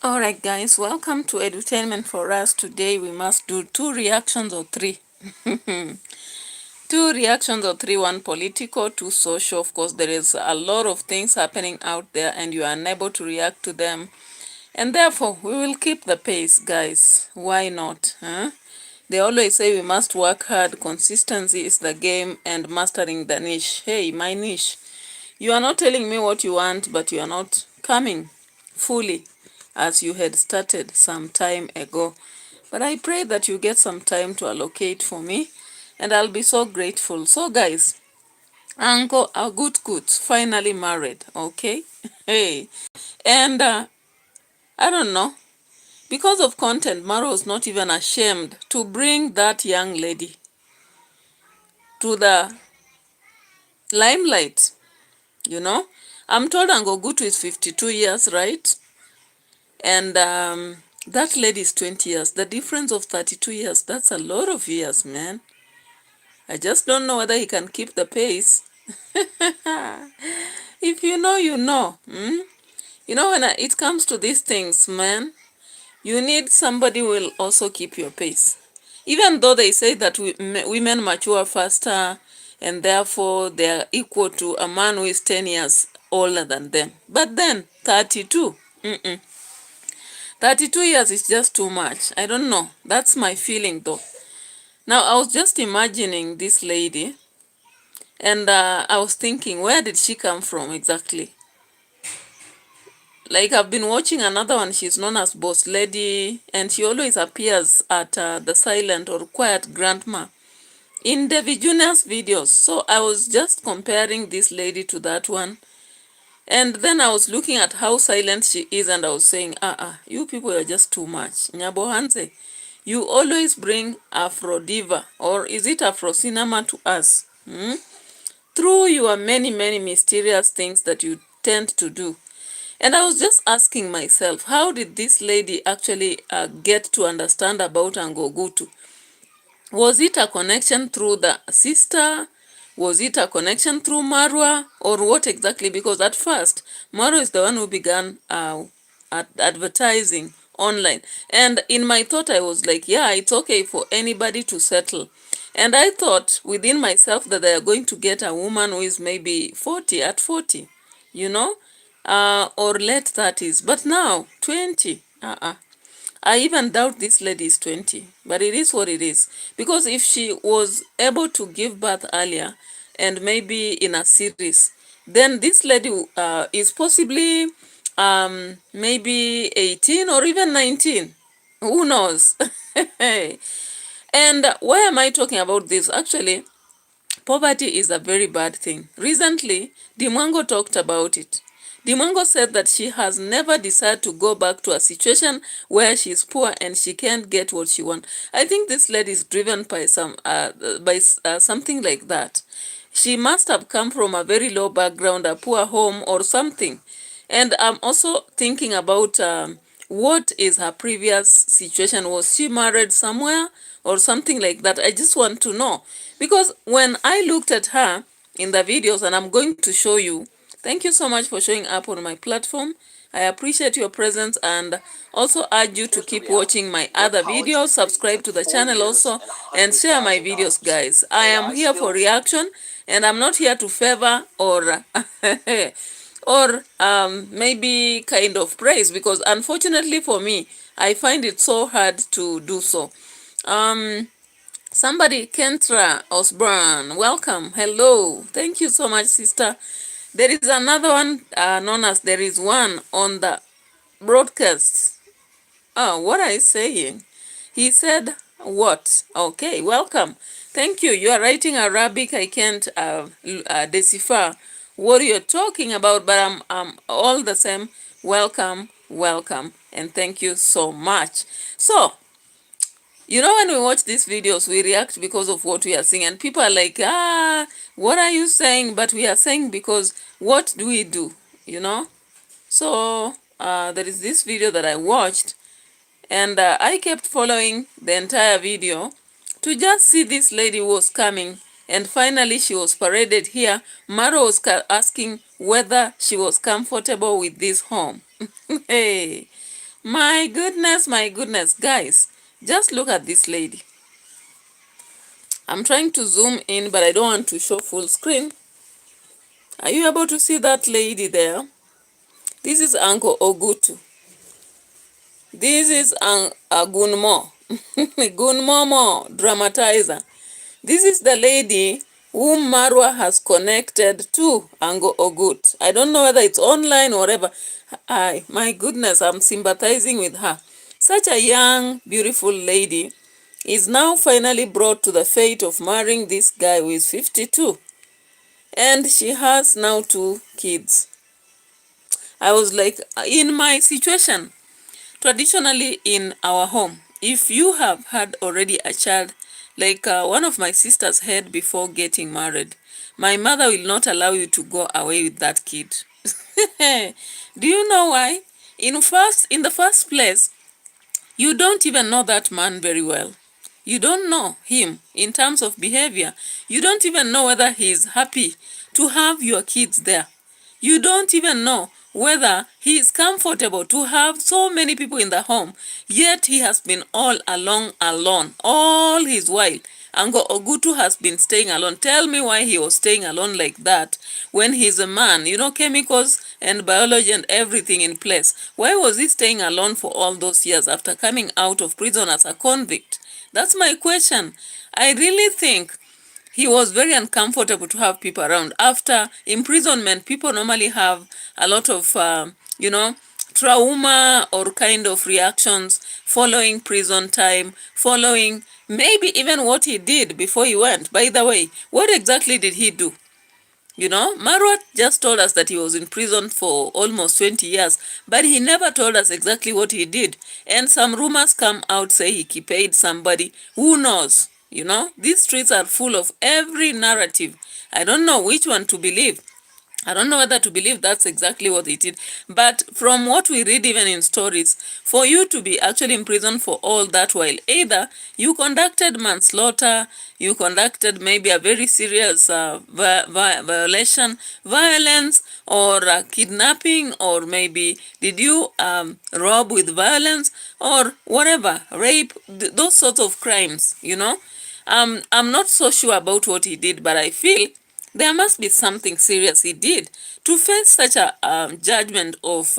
Alright guys, welcome to Edutainment for Us. Today we must do two reactions or three. Two reactions or three, one political, two social. Of course, there is a lot of things happening out there and you are unable to react to them. And therefore, we will keep the pace, guys. Why not? Huh? They always say we must work hard. Consistency is the game and mastering the niche. Hey, my niche. You are not telling me what you want, but you are not coming fully as you had started some time ago. But I pray that you get some time to allocate for me, and I'll be so grateful. So guys, Uncle OGUTU finally married, okay? Hey, and I don't know, because of content, Maro was not even ashamed to bring that young lady to the limelight, you know? I'm told Uncle OGUTU is 52 years, right? And that lady is 20 years. The difference of 32 years, that's a lot of years, man. I just don't know whether he can keep the pace. If you know, you know. You know, when it comes to these things, man, you need somebody who will also keep your pace. Even though they say that women mature faster and therefore they are equal to a man who is 10 years older than them. But then, 32. 32 years is just too much. I don't know. That's my feeling though. Now, I was just imagining this lady and I was thinking, where did she come from exactly? Like, I've been watching another one. She's known as Boss Lady and she always appears at the silent or quiet grandma in Devi Junior's videos. So I was just comparing this lady to that one. And then I was looking at how silent she is and I was saying, you people are just too much. Nyabo Hanse, you always bring Afro Diva, or is it Afro Cinema, to us. Through your many mysterious things that you tend to do. And I was just asking myself, how did this lady actually get to understand about OGUTU? Was it a connection through the sister? Was it a connection through Marwa? Or what exactly? Because at first, Marwa is the one who began advertising online. And in my thought, I was like, yeah, it's okay for anybody to settle. And I thought within myself that they are going to get a woman who is maybe 40 at 40, you know, or late 30s. But now, 20. I even doubt this lady is 20, but it is what it is. Because if she was able to give birth earlier and maybe in a series, then this lady is possibly maybe 18 or even 19. Who knows? And why am I talking about this? Actually, poverty is a very bad thing. Recently, Dimwango talked about it. Dimwango said that she has never decided to go back to a situation where she's poor and she can't get what she wants. I think this lady is driven by something like that. She must have come from a very low background, a poor home or something. And I'm also thinking about what is her previous situation. Was she married somewhere or something like that? I just want to know. Because when I looked at her in the videos, and I'm going to show you, thank you so much for showing up on my platform. I appreciate your presence and also urge you to keep watching my other videos, subscribe to the channel also, and share my videos, guys. I am here for reaction and I'm not here to favor or or maybe kind of praise, because unfortunately for me, I find it so hard to do so. Somebody, Kentra Osborne, welcome. Hello. Thank you so much, sister. There is another one known as There Is One on the broadcast. Oh, what are you saying? He said what? Okay, welcome. Thank you. You are writing Arabic. I can't decipher what you're talking about, but I'm all the same. Welcome, welcome, and thank you so much. So, you know, when we watch these videos, we react because of what we are seeing. And people are like, what are you saying? But we are saying because what do we do, you know? So there is this video that I watched. And I kept following the entire video to just see this lady who was coming. And finally, she was paraded here. Maro was asking whether she was comfortable with this home. Hey, My goodness, guys, just look at this lady. I'm trying to zoom in, but I don't want to show full screen. Are you able to see that lady there? This is Uncle Ogutu. This is Gunmo. Gunmomo, dramatizer. This is the lady whom Marwa has connected to Uncle Ogut. I don't know whether it's online or whatever. My goodness, I'm sympathizing with her. Such a young, beautiful lady is now finally brought to the fate of marrying this guy who is 52. And she has now 2 kids. I was like, in my situation, traditionally in our home, if you have had already a child, like one of my sisters had before getting married, my mother will not allow you to go away with that kid. Do you know why? In the first place, you don't even know that man very well. You don't know him in terms of behavior. You don't even know whether he is happy to have your kids there. You don't even know whether he is comfortable to have so many people in the home, yet he has been all along alone, all his while. Uncle Ogutu has been staying alone. Tell me why he was staying alone like that when he's a man, you know, chemicals and biology and everything in place. Why was he staying alone for all those years after coming out of prison as a convict? That's my question. I really think he was very uncomfortable to have people around. After imprisonment, people normally have a lot of, trauma or kind of reactions following prison time, following maybe even what he did before he went. By the way, what exactly did he do? You know, Marwa just told us that he was in prison for almost 20 years, but he never told us exactly what he did. And some rumors come out say he paid somebody. Who knows? You know, these streets are full of every narrative. I don't know which one to believe. I don't know whether to believe that's exactly what he did. But from what we read even in stories, for you to be actually in prison for all that while, either you conducted manslaughter, you conducted maybe a very serious violation, violence, or kidnapping, or maybe did you rob with violence, or whatever, rape, those sorts of crimes, you know. I'm not so sure about what he did, but I feel there must be something serious he did to face such a judgment of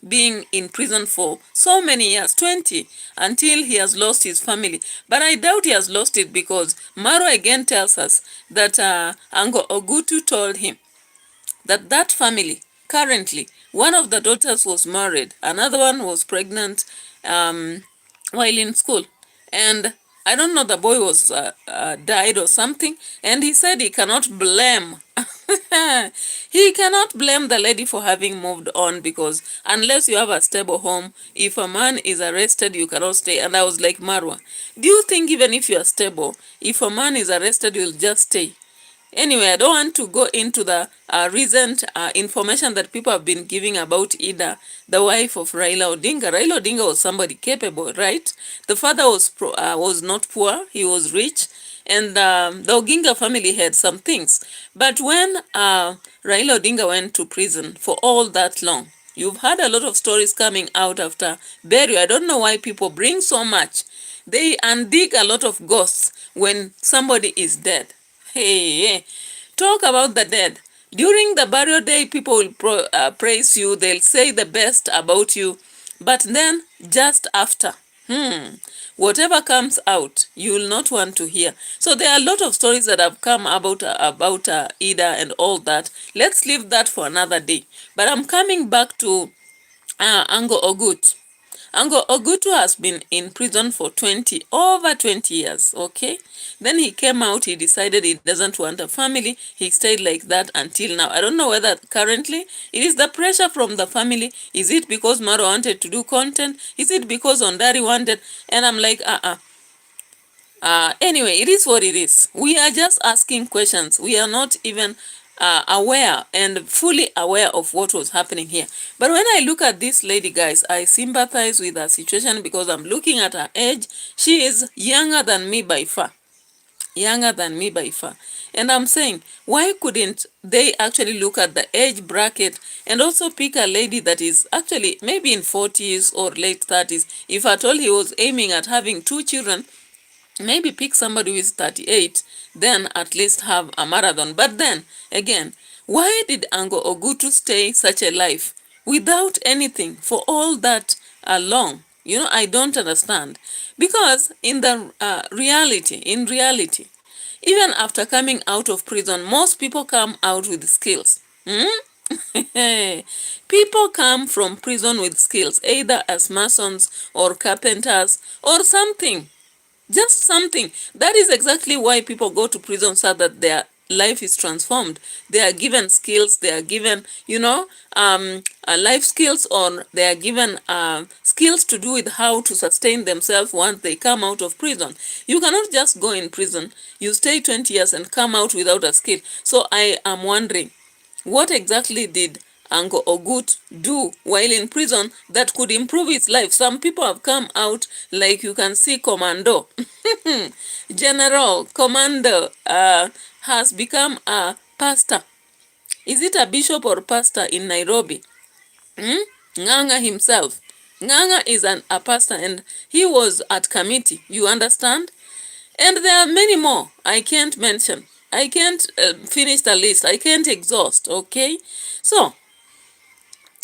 being in prison for so many years, 20, until he has lost his family. But I doubt he has lost it, because Maro again tells us that Uncle Ogutu told him that that family, currently, one of the daughters was married, another one was pregnant while in school. And I don't know, the boy was died or something, and he said he cannot blame he cannot blame the lady for having moved on, because unless you have a stable home, if a man is arrested, you cannot stay. And I was like, Marwa, do you think even if you are stable, if a man is arrested, you'll just stay? Anyway, I don't want to go into the recent information that people have been giving about Ida, the wife of Raila Odinga. Raila Odinga was somebody capable, right? The father was not poor, he was rich, and the Oginga family had some things. But when Raila Odinga went to prison for all that long, you've had a lot of stories coming out after burial. I don't know why people bring so much. They undig a lot of ghosts when somebody is dead. Hey, talk about the dead. During the burial day, people will praise you. They'll say the best about you. But then, just after, whatever comes out, you will not want to hear. So there are a lot of stories that have come about Ida and all that. Let's leave that for another day. But I'm coming back to Ango Ogut. Ango Ogutu has been in prison for over 20 years, okay? Then he came out, he decided he doesn't want a family. He stayed like that until now. I don't know whether currently it is the pressure from the family. Is it because Maro wanted to do content? Is it because Ondari wanted? And I'm like, anyway, it is what it is. We are just asking questions. We are not even aware and fully aware of what was happening here. But when I look at this lady, guys, I sympathize with her situation, because I'm looking at her age. She is younger than me by far. younger than me by far. And I'm saying, why couldn't they actually look at the age bracket and also pick a lady that is actually maybe in 40s or late 30s? If at all he was aiming at having 2 children, maybe pick somebody who is 38, then at least have a marathon. But then again, why did Ango Ogutu stay such a life without anything for all that long? You know, I don't understand. Because in the in reality, even after coming out of prison, most people come out with skills. People come from prison with skills, either as masons or carpenters or something. Just something. That is exactly why people go to prison, so that their life is transformed. They are given skills, they are given, life skills, or they are given skills to do with how to sustain themselves once they come out of prison. You cannot just go in prison, you stay 20 years and come out without a skill. So I am wondering, what exactly did Uncle Ogut do while in prison that could improve his life? Some people have come out, like you can see Commando. General Commando has become a pastor. Is it a bishop or pastor in Nairobi? Nganga himself. Nganga is a pastor, and he was at committee. You understand? And there are many more I can't mention. I can't finish the list. I can't exhaust, okay? So,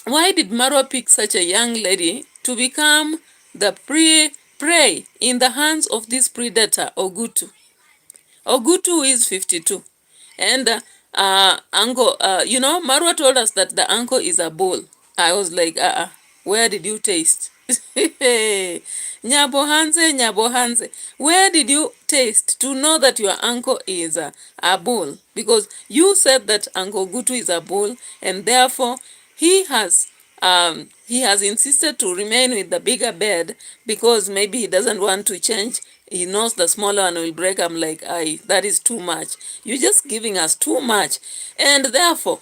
why did Marwa pick such a young lady to become the prey in the hands of this predator, Ogutu? Ogutu is 52. And Marwa told us that the uncle is a bull. I was like, where did you taste? Nyabohanze, where did you taste to know that your uncle is a bull? Because you said that Uncle Gutu is a bull, and therefore he has insisted to remain with the bigger bed because maybe he doesn't want to change. He knows the smaller one will break. I'm like, that is too much. You're just giving us too much. And therefore,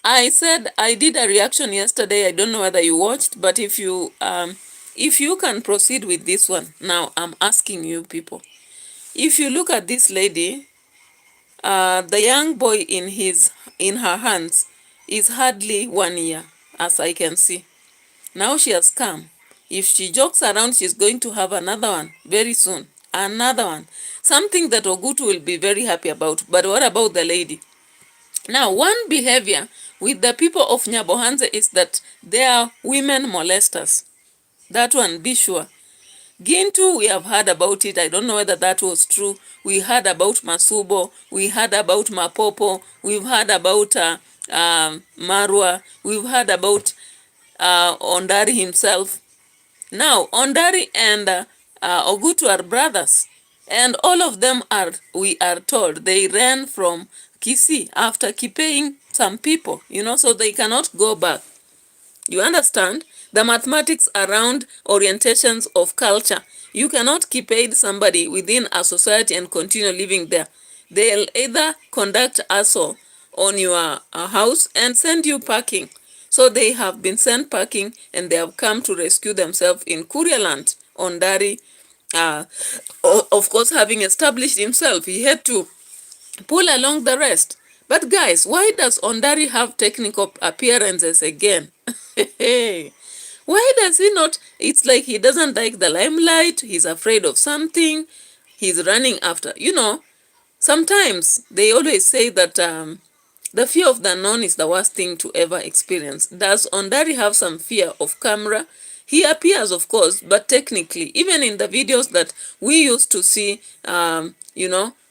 I said I did a reaction yesterday. I don't know whether you watched, but if you can proceed with this one. Now, I'm asking you people. If you look at this lady, the young boy in her hands is hardly 1 year, as I can see. Now she has come. If she jokes around, she's going to have another one very soon. Another one. Something that Ogutu will be very happy about. But what about the lady? Now, one behavior with the people of Nyabohanze is that they are women molesters. That one, be sure. Gintu, we have heard about it. I don't know whether that was true. We heard about Masubo. We heard about Mapopo. We've heard about Marwa. We've heard about Ondari himself. Now, Ondari and Ogutu are brothers. And all of them are, we are told, they ran from Kisii after kipaying some people, so they cannot go back. You understand? The mathematics around orientations of culture. You cannot keep aid somebody within a society and continue living there. They'll either conduct assault on your house and send you packing. So they have been sent packing, and they have come to rescue themselves in Kurialand. Ondari, of course, having established himself, he had to pull along the rest. But guys, why does Ondari have technical appearances again? Why does he not? It's like he doesn't like the limelight. He's afraid of something. He's running after. Sometimes they always say that the fear of the unknown is the worst thing to ever experience. Does Ondari have some fear of camera? He appears, of course, but technically, even in the videos that we used to see,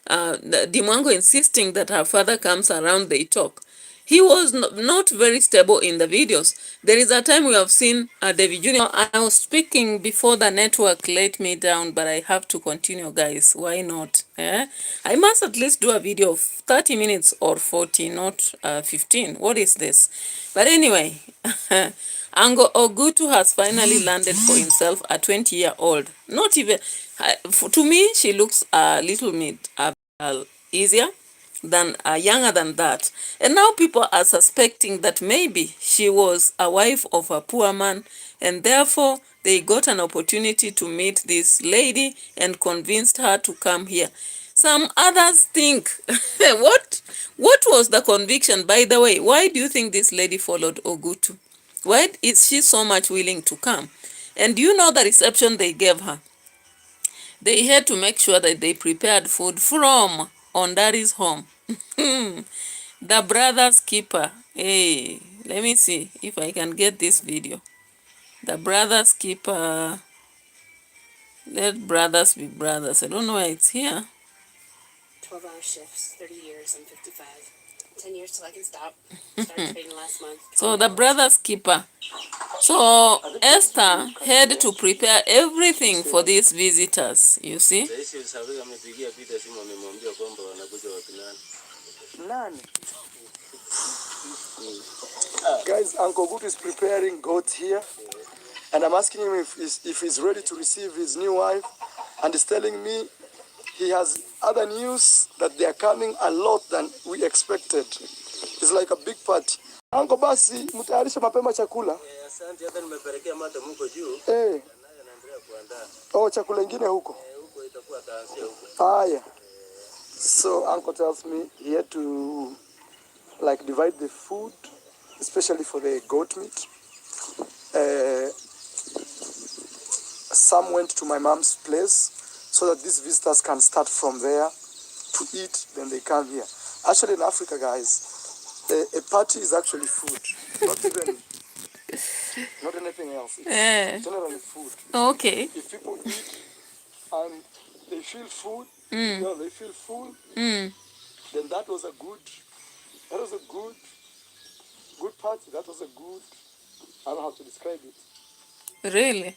Dimwango insisting that her father comes around, they talk. He was not very stable in the videos. There is a time we have seen David Jr. I was speaking before the network let me down, but I have to continue, guys. Why not? I must at least do a video of 30 minutes or 40, not 15. What is this? But anyway, Ango Ogutu has finally landed for himself a 20-year-old. Not even, to me, she looks a little bit easier than younger than that. And now people are suspecting that maybe she was a wife of a poor man, and therefore they got an opportunity to meet this lady and convinced her to come here. Some others think, what was the conviction, by the way? Why do you think this lady followed Ogutu? Why is she so much willing to come? And do you know the reception they gave her? They had to make sure that they prepared food from Ondari's home. The brother's keeper. Hey, let me see if I can get this video. The brother's keeper. Let brothers be brothers. I don't know why it's here. 12-hour shifts, 30 years, I'm 55. 10 years till I can stop. Started trading last month. So the brother's keeper. So Esther had to prepare everything for these visitors, you see. Guys, Uncle Good is preparing goat here, and I'm asking him if he's ready to receive his new wife, and he's telling me he has other news that they are coming a lot than we expected. It's like a big party. Uncle Basi, mtayarisha mapema chakula. Asante, hata nimepelekea mada mko juu. Oh, chakula ingine huko. Huko itakuwa taanzia huko. Haya. So Uncle tells me he had to like divide the food, especially for the goat meat. Some went to my mom's place so that these visitors can start from there to eat, then they come here. Actually, in Africa, guys, a party is actually food, not anything else. It's generally food. Okay. If people eat and they feel food, you know, they feel full, then that was a good party. That was a good, I don't know how to describe it. Really?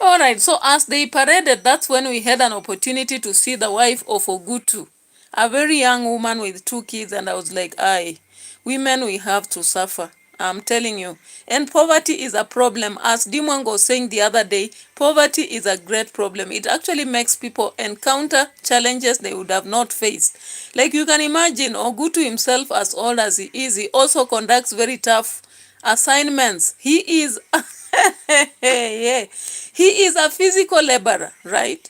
All right, so as they paraded, that's when we had an opportunity to see the wife of Ogutu, a very young woman with 2 kids, and I was like, aye, women, we have to suffer. I'm telling you. And poverty is a problem. As Dimwang was saying the other day, poverty is a great problem. It actually makes people encounter challenges they would have not faced. Like you can imagine, Ogutu himself, as old as he is, he also conducts very tough assignments. He is yeah, he is a physical laborer, right?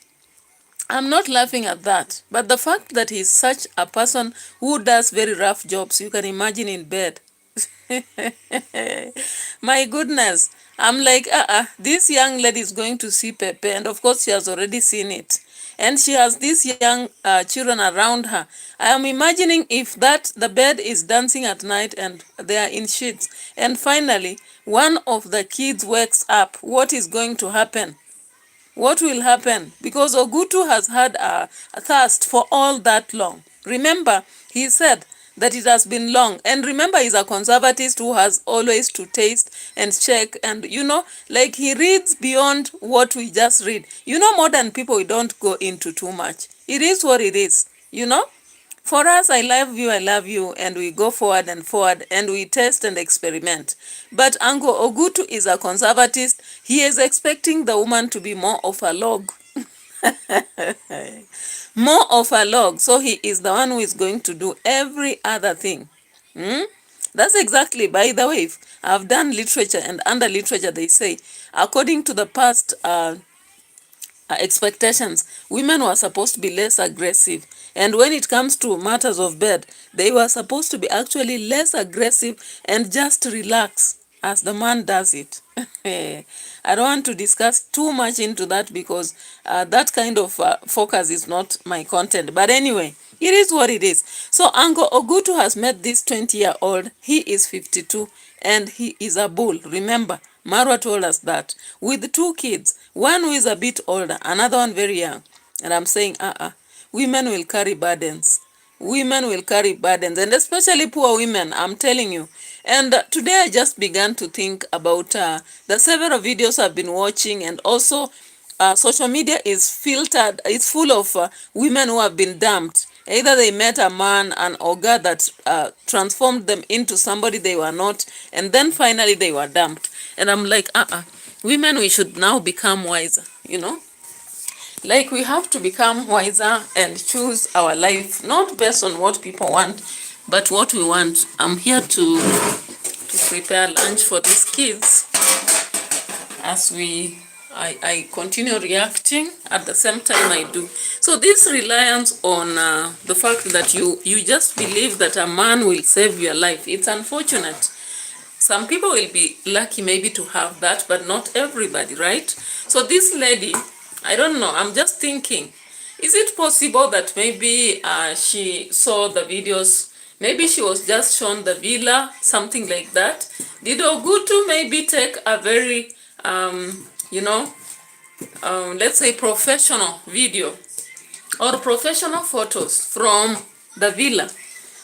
I'm not laughing at that, but the fact that he's such a person who does very rough jobs, you can imagine in bed. My goodness, I'm like, this young lady is going to see Pepe, and of course she has already seen it. And she has these young children around her. I am imagining if the bed is dancing at night and they are in sheets, and finally one of the kids wakes up, what is going to happen? What will happen? Because Ogutu has had a thirst for all that long. Remember, he said that it has been long. And remember, he's a conservatist who has always to taste and check. And, you know, like he reads beyond what we just read. You know, modern people, we don't go into too much. It is what it is, you know? For us, I love you, and we go forward, and we test and experiment. But Uncle Ogutu is a conservatist. He is expecting the woman to be more of a log. More of a log. So he is the one who is going to do every other thing. That's exactly, by the way, I've done literature, and under literature they say, according to the past expectations, women were supposed to be less aggressive, and when it comes to matters of bed, they were supposed to be actually less aggressive and just relax as the man does it. I don't want to discuss too much into that because that kind of focus is not my content, but anyway, it is what it is. So Uncle Ogutu has met this 20-year-old. He is 52 and he is a bull. Remember, Marwa told us that, with 2 kids, one who is a bit older, another one very young. And I'm saying, women will carry burdens. Women will carry burdens, and especially poor women, I'm telling you. And today I just began to think about the several videos I've been watching, and also social media is filtered, it's full of women who have been dumped. Either they met a man, an ogre that transformed them into somebody they were not, and then finally they were dumped. And I'm like, women, we should now become wiser, you know? Like, we have to become wiser and choose our life, not based on what people want, but what we want. I'm here to prepare lunch for these kids as we I continue reacting at the same time I do. So this reliance on the fact that you just believe that a man will save your life, it's unfortunate. Some people will be lucky maybe to have that, but not everybody, right? So this lady, I don't know, I'm just thinking, is it possible that maybe she saw the videos, maybe she was just shown the villa, something like that? Did Ogutu maybe take a very, you know, let's say professional video or professional photos from the villa,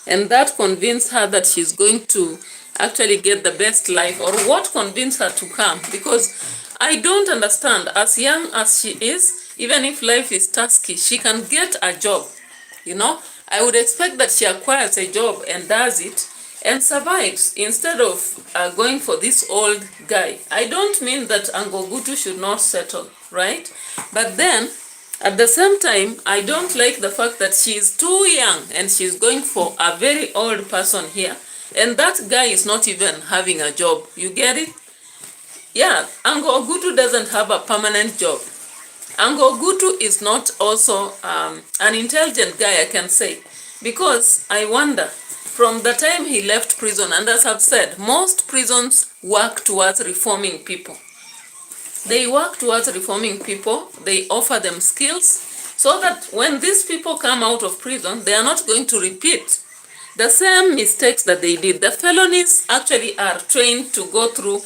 and that convinced her that she's going to actually get the best life? Or what convinced her to come? Because I don't understand, as young as she is, even if life is tasky, she can get a job, you know. I would expect that she acquires a job and does it and survives instead of going for this old guy. I don't mean that Ogutu should not settle, right? But then at the same time, I don't like the fact that she is too young and she's going for a very old person here, and that guy is not even having a job. You get it? Yeah, Ogutu doesn't have a permanent job. Ogutu is not also an intelligent guy, I can say, because I wonder, from the time he left prison, and as I've said, most prisons work towards reforming people. They work towards reforming people. They offer them skills so that when these people come out of prison, they are not going to repeat the same mistakes that they did. The felonies actually are trained to go through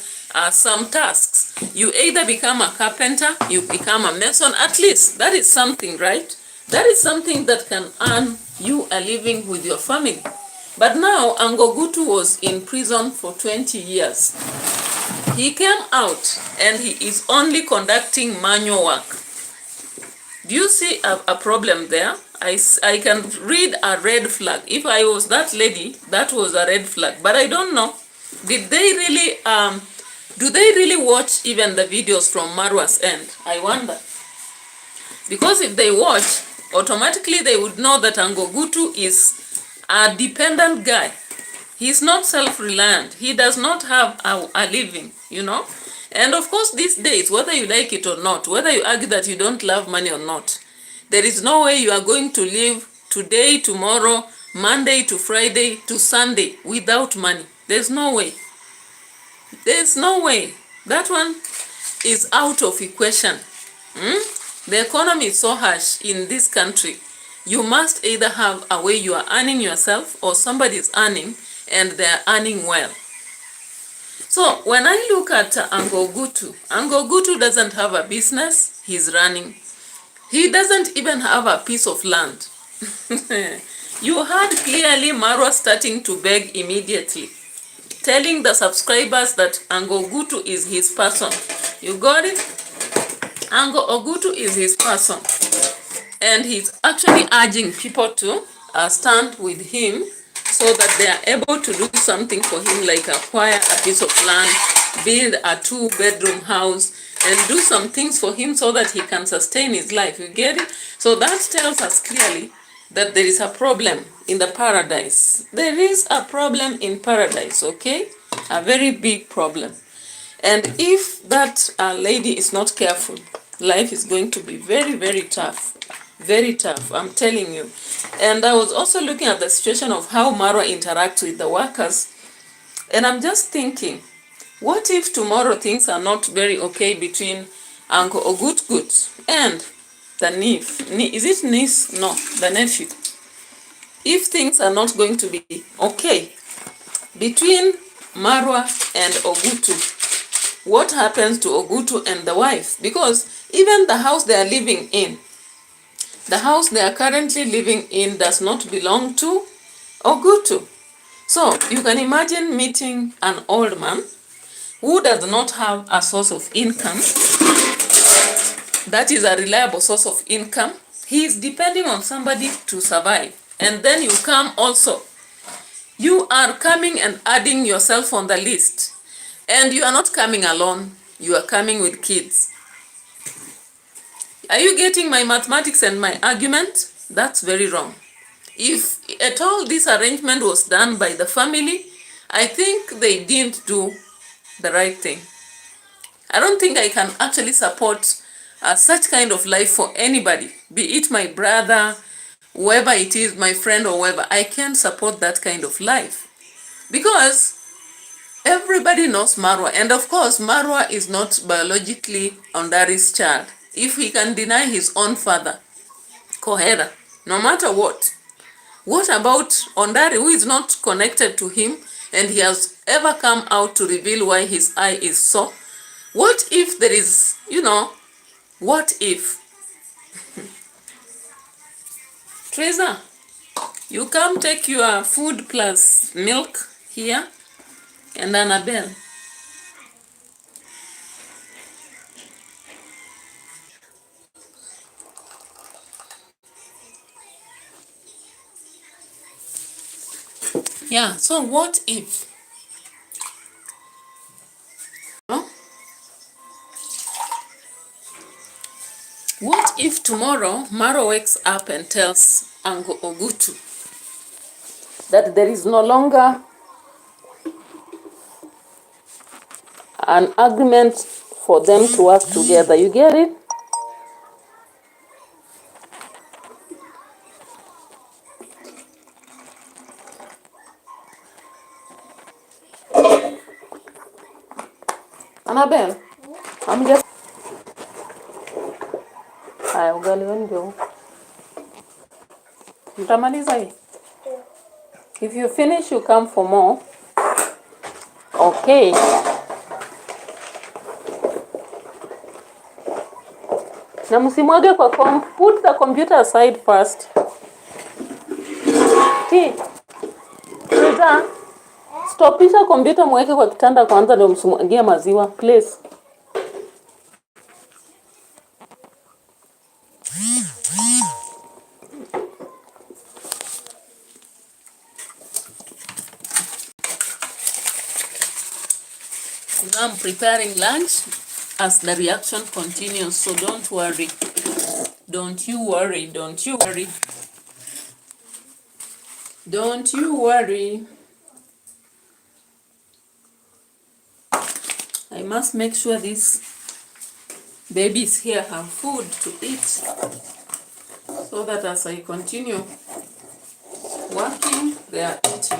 some tasks. You either become a carpenter, you become a mason, at least that is something, right? That is something that can earn you a living with your family. But now Ogutu was in prison for 20 years. He came out and he is only conducting manual work. Do you see a problem there? I can read a red flag. If I was that lady, that was a red flag. But I don't know. Did they really, do they really watch even the videos from MARWA'S end? I wonder. Because if they watch, automatically they would know that Ogutu is a dependent guy. He's not self-reliant. He does not have a living, you know. And of course, these days, whether you like it or not, whether you argue that you don't love money or not, there is no way you are going to live today, tomorrow, Monday to Friday to Sunday without money. There's no way. There's no way. That one is out of equation. The economy is so harsh in this country. You must either have a way you are earning yourself or somebody is earning and they are earning well. So when I look at Ogutu doesn't have a business he's running. He doesn't even have a piece of land. You heard clearly MARWA starting to beg immediately, telling the subscribers that Ogutu is his person. You got it? Ogutu is his person. And he's actually urging people to stand with him so that they are able to do something for him, like acquire a piece of land, build a 2-bedroom house, and do some things for him so that he can sustain his life. You get it? So that tells us clearly that there is a problem in the paradise. There is a problem in paradise, okay? A very big problem. And if that lady is not careful, life is going to be very, very tough. Very tough, I'm telling you. And I was also looking at the situation of how MARWA interacts with the workers. And I'm just thinking, what if tomorrow things are not very okay between Uncle Ogutu and the niece? Is it niece? No, the nephew. If things are not going to be okay between MARWA and Ogutu, what happens to Ogutu and the wife? Because even the house they are living in, the house they are currently living in does not belong to Ogutu. So you can imagine meeting an old man who does not have a source of income, that is a reliable source of income. He is depending on somebody to survive. And then you come also. You are coming and adding yourself on the list. And you are not coming alone. You are coming with kids. Are you getting my mathematics and my argument? That's very wrong. If at all this arrangement was done by the family, I think they didn't do the right thing. I don't think I can actually support such kind of life for anybody, be it my brother, whoever it is, my friend or whoever. I can't support that kind of life because everybody knows Marwa, and of course Marwa is not biologically Ondari's child. If he can deny his own father, Kohera, no matter what about Ondari, who is not connected to him and he has ever come out to reveal why his eye is so? What if there is, what if? Teresa, you come take your food plus milk here, and Annabelle. Yeah, so what if? Huh? What if tomorrow Maro wakes up and tells Uncle Ogutu that there is no longer an agreement for them to work together? You get it? Annabelle, I'm just... Haya, ugali wenu ndio. Mtamaliza hii? If you finish, you come for more. Okay. Na msimwage kwa put the computer aside first. Rita, stopisha computer mweke kwa kitanda kwanza ndio msimwagie maziwa, please. Now I'm preparing lunch as the reaction continues, so don't worry. Don't you worry, don't you worry. Don't you worry. I must make sure these babies here have food to eat so that as I continue working, they are eating.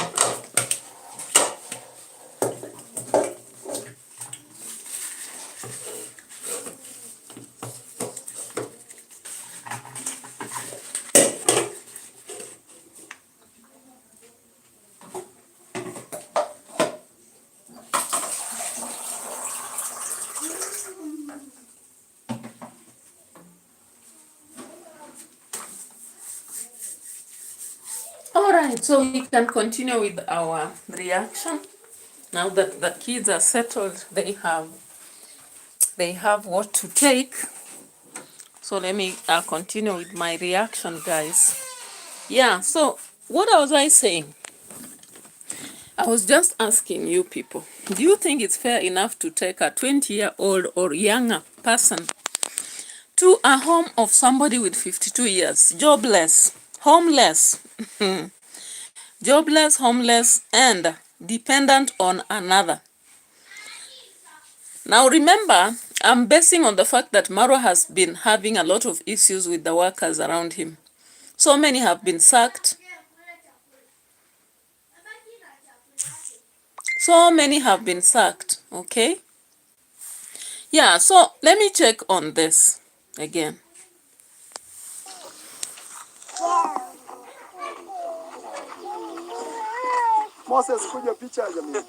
Alright, so we can continue with our reaction. Now that the kids are settled, they have what to take. So let me continue with my reaction, guys. Yeah, so what was I saying? I was just asking you people, do you think it's fair enough to take a 20-year-old or younger person to a home of somebody with 52 years, jobless, homeless, jobless, homeless, and dependent on another? Now remember, I'm basing on the fact that Marwa has been having a lot of issues with the workers around him. So many have been sacked. So many have been sacked, okay? Yeah, so let me check on this again. Moses, kuja picha jamani.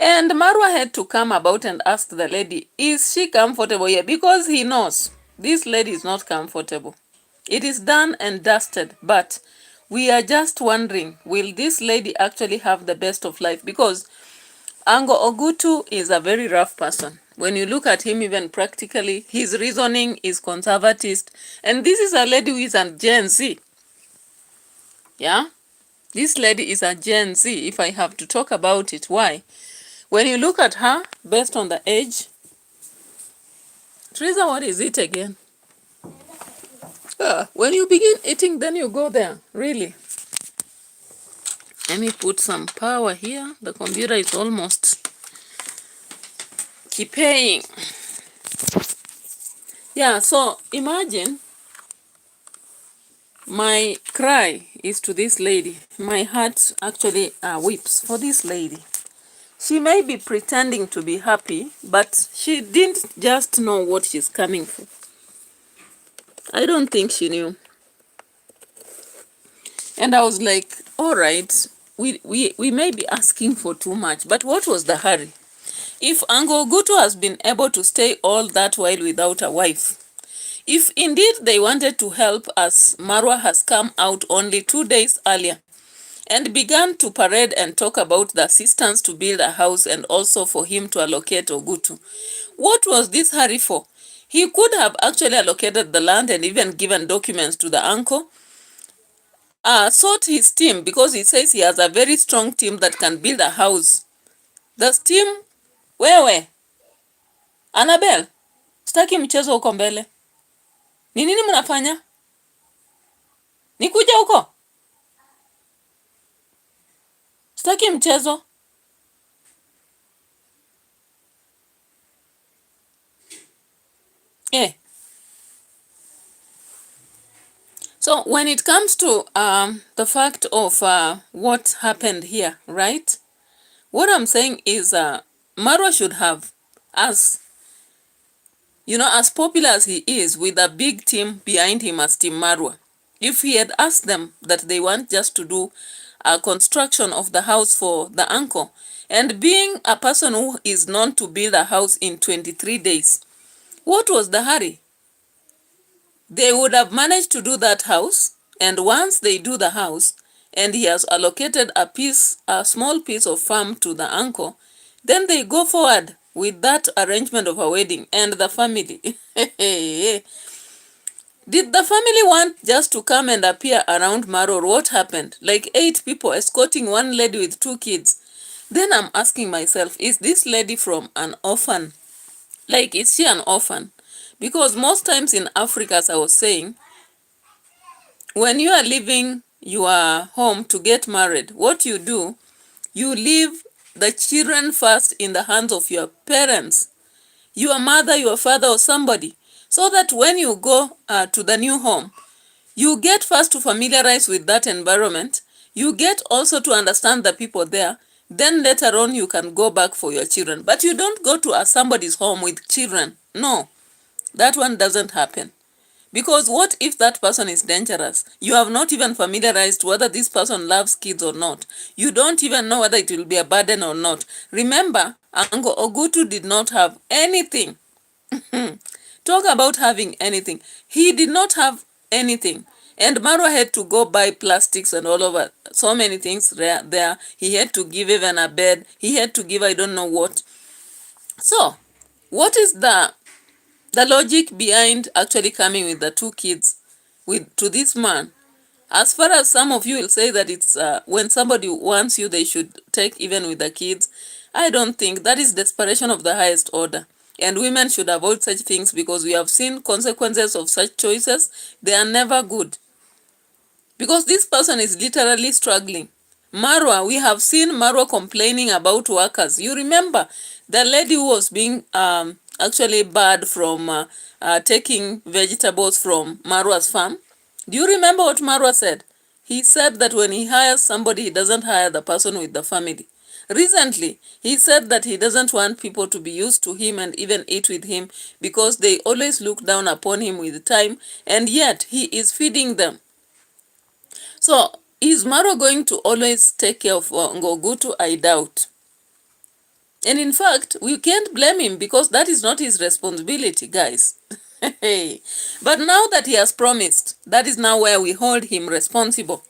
And Marwa had to come about and ask the lady, is she comfortable here? Because he knows this lady is not comfortable. It is done and dusted, but we are just wondering, will this lady actually have the best of life? Because Ango Ogutu is a very rough person. When you look at him even practically, his reasoning is conservatist. And this is a lady who is a Gen Z. Yeah? This lady is a Gen Z, if I have to talk about it. Why? When you look at her, based on the age, Teresa, what is it again? When you begin eating, then you go there. Really. Let me put some power here. The computer is almost kipaying. Yeah, so imagine my cry is to this lady. My heart actually weeps for this lady. She may be pretending to be happy, but she didn't just know what she's coming for. I don't think she knew. And I was like, all right, we may be asking for too much, but what was the hurry? If Uncle OGUTU has been able to stay all that while without a wife, if indeed they wanted to help us, Marwa has come out only 2 days earlier and began to parade and talk about the assistance to build a house and also for him to allocate OGUTU. What was this hurry for? He could have actually allocated the land and even given documents to the uncle. Sought his team because he says he has a very strong team that can build a house. The team, wewe, Annabelle, staki mchezo huko mbele. Ni nini mnafanya? Nikuja huko? Staki mchezo. So when it comes to the fact of what happened here, right? What I'm saying is Marwa should have, as you know, as popular as he is, with a big team behind him as Team Marwa, if he had asked them that they want just to do a construction of the house for the uncle, and being a person who is known to build a house in 23 days, what was the hurry? They would have managed to do that house, and once they do the house, and he has allocated a small piece of farm to the uncle, then they go forward with that arrangement of a wedding and the family. Did the family want just to come and appear around Maro, or what happened? Like 8 people escorting one lady with 2 kids. Then I'm asking myself, is this lady from an orphan? Like, is she an orphan? Because most times in Africa, as I was saying, when you are leaving your home to get married, what you do, you leave the children first in the hands of your parents, your mother, your father, or somebody, so that when you go to the new home, you get first to familiarize with that environment, you get also to understand the people there, then later on you can go back for your children. But you don't go to somebody's home with children. No, that one doesn't happen. Because what if that person is dangerous? You have not even familiarized whether this person loves kids or not. You don't even know whether it will be a burden or not. Remember, Uncle OGUTU did not have anything. Talk about having anything. He did not have anything. And Marwa had to go buy plastics and all over. So many things there. He had to give even a bed. He had to give I don't know what. So, what is the logic behind actually coming with the 2 kids to this man? As far as some of you will say that it's when somebody wants you, they should take even with the kids. I don't think that is desperation of the highest order. And women should avoid such things because we have seen consequences of such choices. They are never good. Because this person is literally struggling. Marwa, we have seen Marwa complaining about workers. You remember the lady who was being actually barred from taking vegetables from Marwa's farm? Do you remember what Marwa said? He said that when he hires somebody, he doesn't hire the person with the family. Recently, he said that he doesn't want people to be used to him and even eat with him because they always look down upon him with time, and yet he is feeding them. So, is Marwa going to always take care of OGUTU? I doubt. And in fact, we can't blame him because that is not his responsibility, guys. But now that he has promised, that is now where we hold him responsible.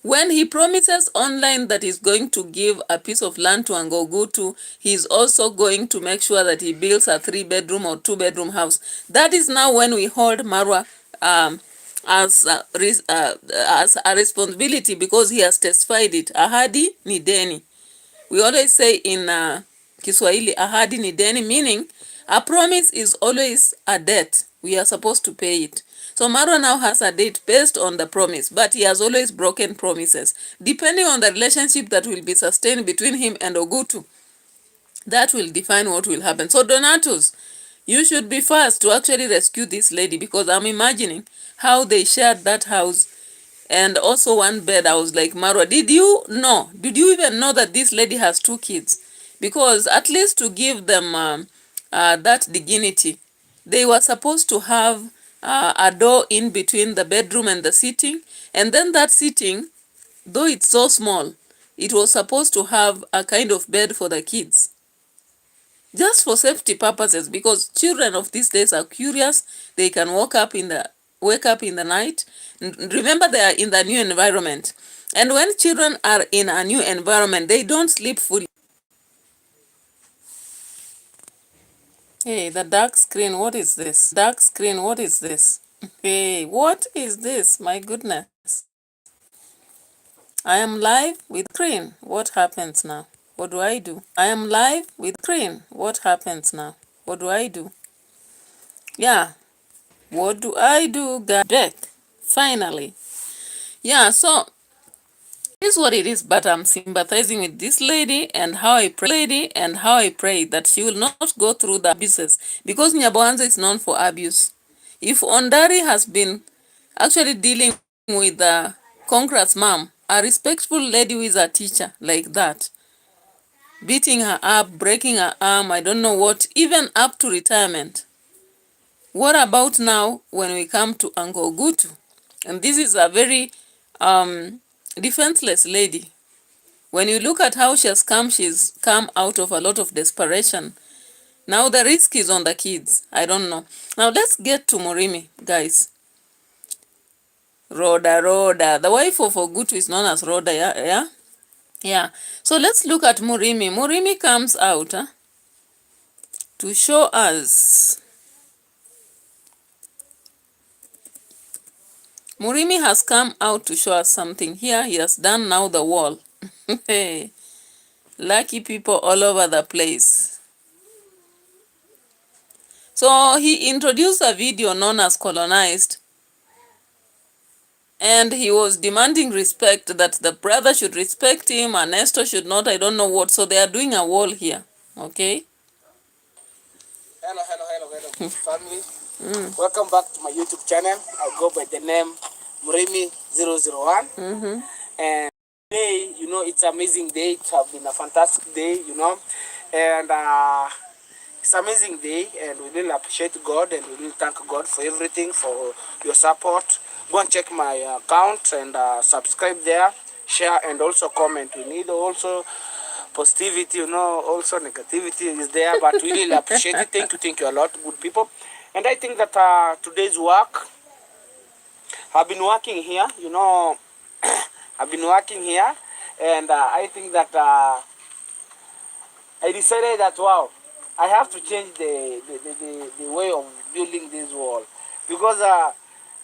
When he promises online that he's going to give a piece of land to OGUTU, he's also going to make sure that he builds a 3-bedroom or 2-bedroom house. That is now when we hold Marwa as a responsibility because he has testified it. Ahadi ni deni. We always say in Kiswahili, ahadi ni deni, meaning A promise is always a debt. We are supposed to pay it. So Marwa now has a date based on the promise, but he has always broken promises. Depending on the relationship that will be sustained between him and OGUTU, that will define what will happen. So Donatus, you should be fast to actually rescue this lady, because I'm imagining how they shared that house and also one bed. I was like, Marwa, did you even know that this lady has 2 kids? Because at least to give them that dignity, they were supposed to have a door in between the bedroom and the sitting, and then that sitting, though it's so small, it was supposed to have a kind of bed for the kids, just for safety purposes, because children of these days are curious. They can wake up in the night. Remember, they are in the new environment, and when children are in a new environment, they don't sleep fully. Hey, the dark screen, what is this? Dark screen, what is this? Hey, what is this? My goodness. I am live with screen. What happens now? What do I do? I am live with screen. What happens now? What do I do? Yeah. What do I do? Death. Finally. Yeah, so this is what it is, but I'm sympathizing with this lady and how I pray that she will not go through the abuses, because Nyabohanza is known for abuse. If Ondari has been actually dealing with the Congress mom, a respectful lady who is a teacher like that, beating her up, breaking her arm, I don't know what, even up to retirement. What about now when we come to Uncle OGUTU? And this is a very defenseless lady. When you look at how she's come out of a lot of desperation. Now the risk is on the kids. I don't know. Now let's get to MRIMI, guys. RHODA. The wife of OGUTU is known as RHODA, yeah? So let's look at MRIMI. MRIMI comes out to show us. MRIMI has come out to show us something. Here he has done now the wall. Hey, lucky people all over the place. So he introduced a video known as Colonized, and he was demanding respect, that the brother should respect him and Nestor should not, I don't know what. So they are doing a wall here, okay? Hello, family. Welcome back to my YouTube channel. I go by the name MRIMI 001. And today, it's an amazing day. It has been a fantastic day, and it's an amazing day, and we really appreciate God, and we really thank God for everything, for your support. Go and check my account and subscribe there, share, and also comment. We need also positivity, also negativity is there, but we really appreciate it. Thank you a lot, good people. And I think that today's work, I've been working here, I've been working here, and I think that I decided that, wow, I have to change the way of building this wall, because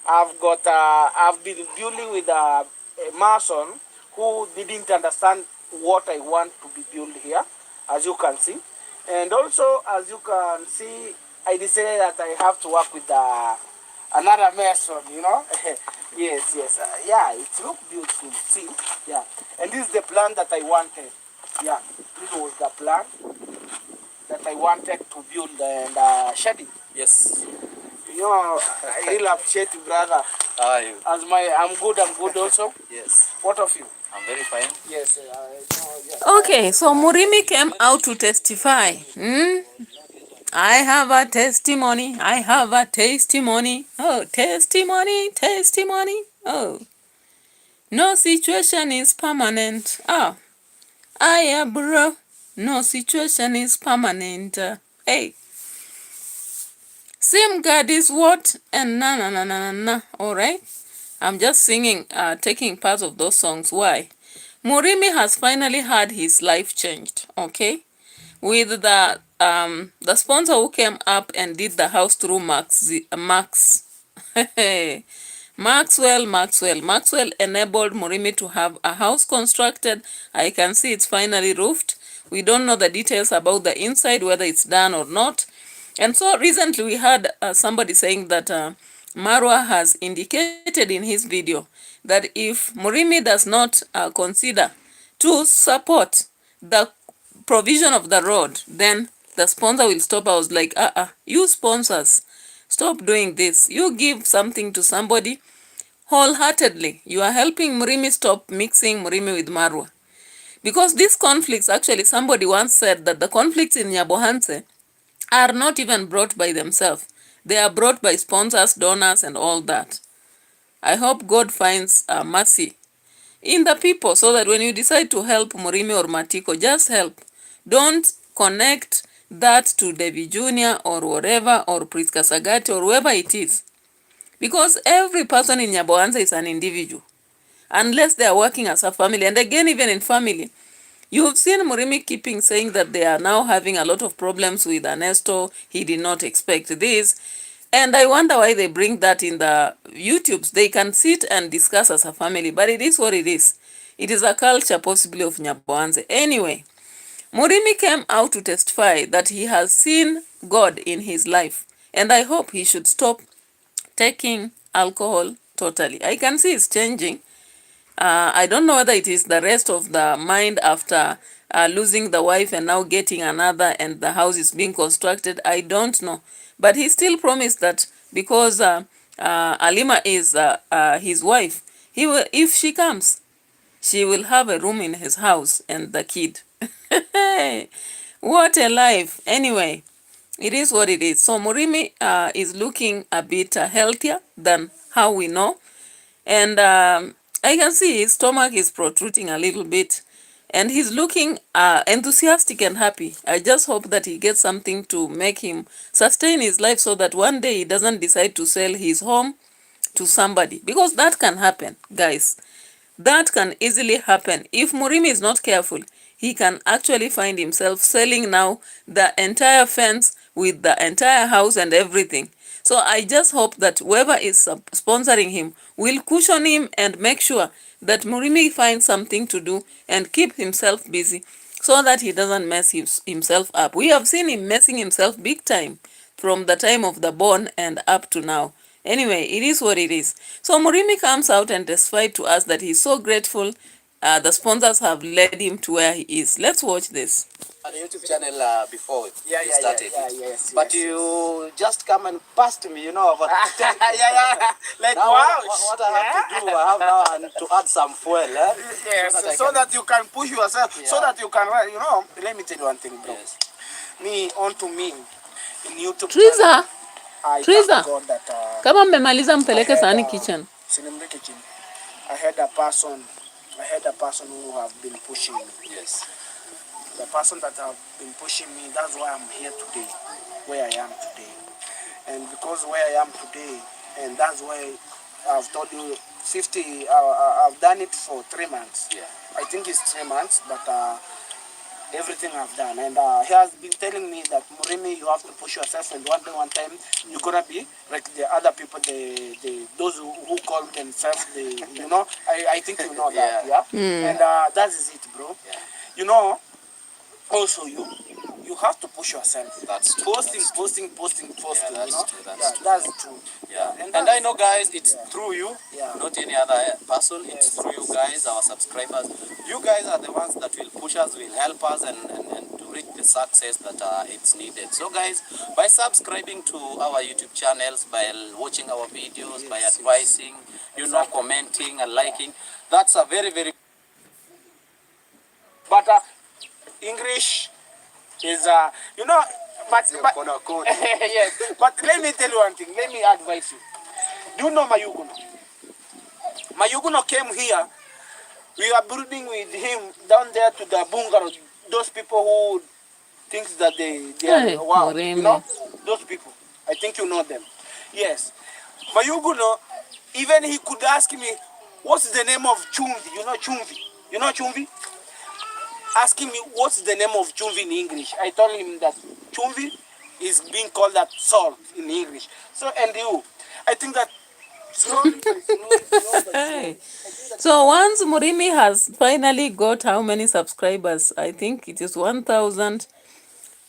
I've been building with a mason who didn't understand what I want to be built here, as you can see. And also, as you can see, I decided that I have to work with another mason, yes, yeah, it looks beautiful, see, yeah. And this is the plan that I wanted, yeah, this was the plan that I wanted to build, and Shadi. Yes. I really appreciate you, brother. How are you? I'm good also. Yes. What of you? I'm very fine. Yes. Okay, so MRIMI came out to testify. I have a testimony. Oh, testimony. Oh, no situation is permanent. Bro. No situation is permanent. Hey. Same God is what? And na. Alright? I'm just singing, taking part of those songs. Why? MRIMI has finally had his life changed. Okay? With the sponsor who came up and did the house through Max. Maxwell enabled MRIMI to have a house constructed. I can see it's finally roofed. We don't know the details about the inside, whether it's done or not. And so recently we had somebody saying that Marwa has indicated in his video that if MRIMI does not consider to support the provision of the road, then the sponsor will stop. I was like, you sponsors, stop doing this. You give something to somebody wholeheartedly. You are helping MRIMI stop mixing MRIMI with Marwa. Because these conflicts, actually somebody once said that the conflicts in Nyabohanse are not even brought by themselves. They are brought by sponsors, donors, and all that. I hope God finds mercy in the people so that when you decide to help MRIMI or Matiko, just help. Don't connect that to Devi Jr. or whatever, or Priska Sagati or whoever it is. Because every person in Nyabohanse is an individual, unless they are working as a family. And again, even in family, you've seen MRIMI keeping saying that they are now having a lot of problems with Ernesto. He did not expect this. And I wonder why they bring that in the YouTubes. They can sit and discuss as a family, but it is what it is. It is a culture possibly of Nyabohanse. Anyway, MRIMI came out to testify that he has seen God in his life. And I hope he should stop taking alcohol totally. I can see it's changing. I don't know whether it is the rest of the mind after losing the wife and now getting another and the house is being constructed. I don't know. But he still promised that because Alima is his wife, he will, if she comes, she will have a room in his house and the kid. What a life. Anyway, it is what it is. So MRIMI is looking a bit healthier than how we know. And I can see his stomach is protruding a little bit. And he's looking enthusiastic and happy. I just hope that he gets something to make him sustain his life so that one day he doesn't decide to sell his home to somebody. Because that can happen, guys. That can easily happen. If MRIMI is not careful, he can actually find himself selling now the entire fence with the entire house and everything. So I just hope that whoever is sponsoring him will cushion him and make sure that MRIMI finds something to do and keep himself busy so that he doesn't mess himself up. We have seen him messing himself big time from the time of the born and up to now. Anyway, it is what it is. So MRIMI comes out and testified to us that he's so grateful the sponsors have led him to where he is. Let's watch this. On the YouTube channel before we started. Yes. But you just come and passed me, about 10 Like, now wow. what I have to do, I have now to add some fuel. Yes, so that you can push yourself, so that you can, let me tell you one thing, bro. Yes. Me, in YouTube Triza, channel, I Triza, thank God that kama mmemaliza mpeleke sahani kitchen. Sinimri kitchen. I had a person who have been pushing me. Yes. The person that have been pushing me, that's why I'm here today, where I am today. And because where I am today, and that's why I've told you 50, I've done it for 3 months. Yeah. I think it's 3 months, but everything I've done. And he has been telling me that, MRIMI, you have to push yourself, and one time, you're going to be like the other people, those who call themselves, I think you know that, yeah? And that is it, bro. Yeah. Also you have to push yourself. That's true. Posting. Yeah, that's true. That's true. Yeah. And I know, guys, it's through you, Yeah. not any other person. It's through you guys, our subscribers. You guys are the ones that will push us, will help us, and to reach the success that it's needed. So, guys, by subscribing to our YouTube channels, by watching our videos, by advising, commenting and liking, that's a very, very. But English is but yes. But let me tell you one thing. Let me advise you. Do you know Mayuguno? Mayuguno came here. We are building with him down there to the bungalow. Those people who think that they Hey, are wow. Moremi. Those people. I think you know them. Yes. Mayuguno, even he could ask me, what's the name of Chumvi? You know Chumvi? You know Chumvi? Asking me what's the name of chumvi in English. I told him that chumvi is being called that salt in English. So, and you, I think that slowly. Hey. So once MRIMI has finally got how many subscribers? I think it is 1,000.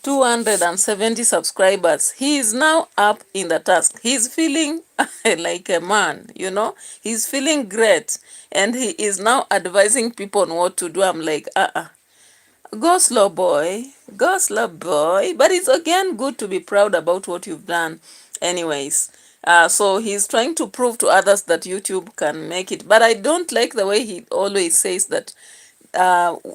270 subscribers. He is now up in the task. He's feeling like a man, you know. He's feeling great. And he is now advising people on what to do. I'm like, go slow, boy. Go slow, boy. But it's again good to be proud about what you've done. Anyways, so he's trying to prove to others that YouTube can make it. But I don't like the way he always says that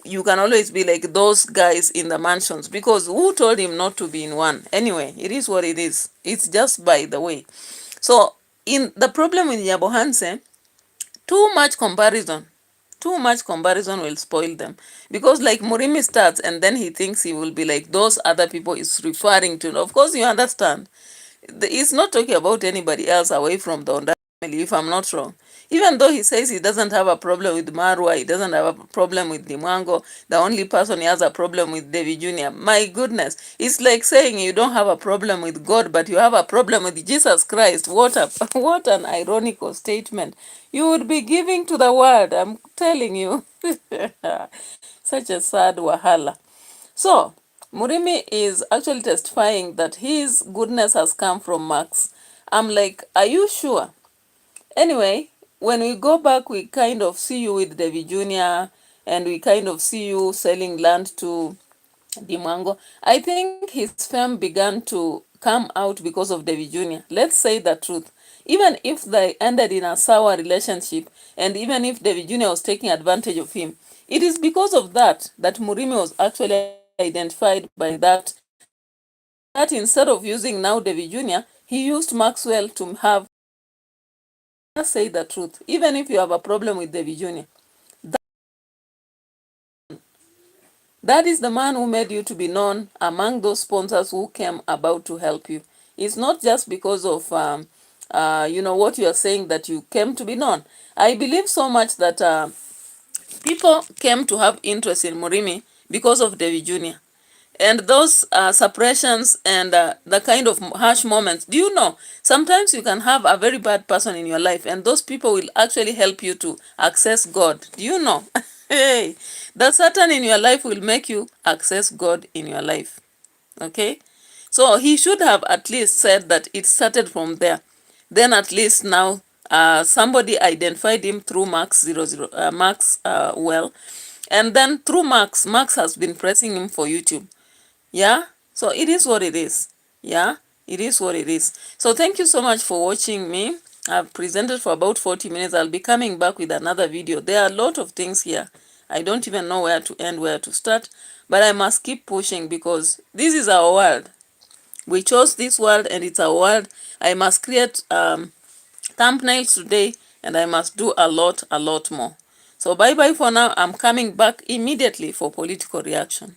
you can always be like those guys in the mansions, because who told him not to be in one? Anyway, it is what it is. It's just by the way. So in the problem with Yabohanse, too much comparison will spoil them, because like Murimi starts and then he thinks he will be like those other people is referring to. Of course, you understand, he's not talking about anybody else away from the Onda family, if I'm not wrong. Even though he says he doesn't have a problem with Marwa, he doesn't have a problem with Dimwango, the only person he has a problem with David Jr. My goodness, it's like saying you don't have a problem with God, but you have a problem with Jesus Christ. What an ironical statement you would be giving to the world, I'm telling you. Such a sad wahala. So, Murimi is actually testifying that his goodness has come from Max. I'm like, are you sure? Anyway, when we go back, we kind of see you with David Jr. and we kind of see you selling land to Dimwango. I think his fame began to come out because of David Jr. Let's say the truth. Even if they ended in a sour relationship, and even if David Jr. was taking advantage of him, it is because of that Murimi was actually identified by that instead of using now David Jr., he used Maxwell to have. Let's say the truth. Even if you have a problem with David Jr., that is the man who made you to be known among those sponsors who came about to help you. It's not just because of what you are saying that you came to be known. I believe so much that people came to have interest in Murimi because of David Jr. And those suppressions and the kind of harsh moments. Do you know, sometimes you can have a very bad person in your life and those people will actually help you to access God. Do you know? Hey, the Satan in your life will make you access God in your life. Okay? So he should have at least said that it started from there. Then at least now somebody identified him through Max well. And then through Max has been pressing him for YouTube. Yeah, so it is what it is. Yeah, it is what it is. So thank you so much for watching me. I've presented for about 40 minutes. I'll be coming back with another video. There are a lot of things here. I don't even know where to end, where to start, but I must keep pushing because this is our world. We chose this world and it's our world. I must create thumbnails today and I must do a lot more. So bye bye for now. I'm coming back immediately for political reaction.